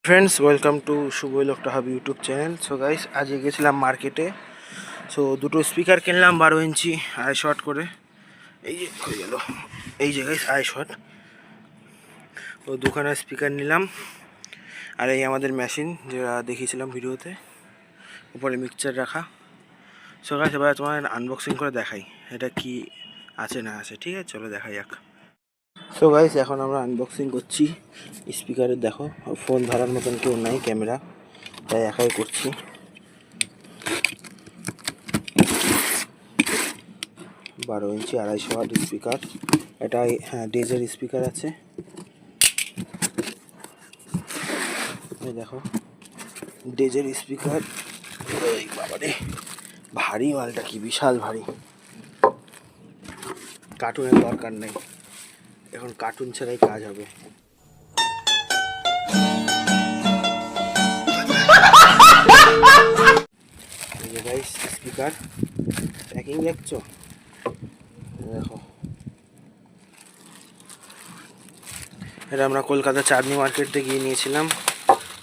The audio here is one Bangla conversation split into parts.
Friends, welcome to Shubho electro YouTube channel. So guys, আজকে গেছিলাম মার্কেটে। সো দুটো স্পিকার কিনলাম 12 ইঞ্চি আড়াই শট করে। এই যে হয়ে গেল, এই যে গাইস আড়াই শট। তো দুখানা স্পিকার নিলাম। আর এই আমাদের মেশিন যেটা দেখিয়েছিলাম ভিডিওতে, উপরে মিক্সচার রাখা। সো গাইস, এবার তোমার আনবক্সিং করে দেখাই এটা কি আছে না আছে। ঠিক আছে, চলো দেখা যাক। সো গাইস, এখন আমরা আনবক্সিং করছি স্পিকারের। দেখো, ফোন ধরার মতন কেউ নাই, ক্যামেরা, তাই একাই করছি। 12 ইঞ্চি 250 ওয়াট স্পিকার। এটা হ্যাঁ ডেজের স্পিকার আছে। এই দেখো, ডেজের স্পিকার। এই বাবারে, ভারী মালটা, কি বিশাল ভারী। কার্টুনের দরকার নেই, এখন কার্টুন ছাড়াই কাজ হবে। এই যে গাইস স্পিকার প্যাকিং দেখছো, দেখো। এটা আমরা কলকাতা চাঁদনি মার্কেটে গিয়ে নিয়েছিলাম,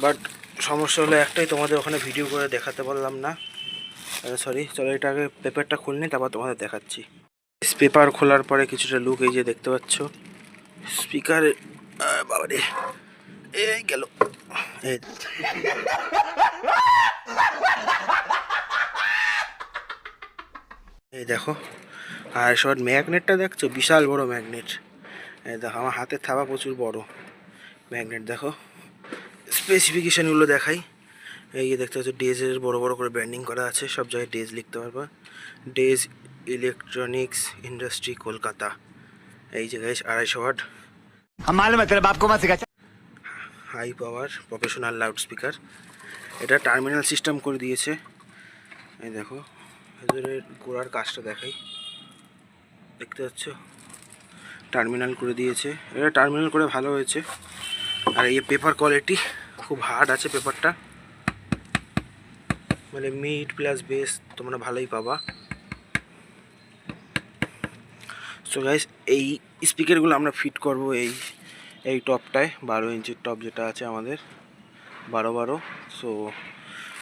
বাট সমস্যা হলো একটাই, তোমাদের ওখানে ভিডিও করে দেখাতে পারলাম না। সরি, চলো এটা আগে পেপারটা খুলনি, তারপর তোমাদের দেখাচ্ছি। পেপার খোলার পরে কিছুটা লুক এই যে দেখতে পাচ্ছ স্পিকার। বাবারে, এই গেল। এই দেখো, আর শর্ট ম্যাগনেটটা দেখছো, বিশাল বড় ম্যাগনেট। এই দেখো, আমার হাতের থাবা প্রচুর বড় ম্যাগনেট। দেখো স্পেসিফিকেশানগুলো দেখাই। এই যে দেখতে পাচ্ছ, ডেজের বড় বড় করে ব্র্যান্ডিং করা আছে, সব জায়গায় ডেজ লিখতে পারবা। Days electronics industry, Kolkata. এই যে guys 250 watt high power professional loud speaker. এটা টার্মিনাল সিস্টেম করে দিয়েছে। এই দেখো, ভেতরের গোড়ার কাজটা দেখাই, দেখতে পাচ্ছ, টার্মিনাল করে দিয়েছে। এটা টার্মিনাল করে ভালো হয়েছে। আর এই পেপার কোয়ালিটি খুব হার্ড আছে পেপারটা, মানে মিড প্লাস বেস তোমরা ভালোই পাবা। সো গাইস, এই স্পিকারগুলো আমরা ফিট করব এই টপটায়, 12 ইঞ্চির টপ যেটা আছে আমাদের, 12 12। সো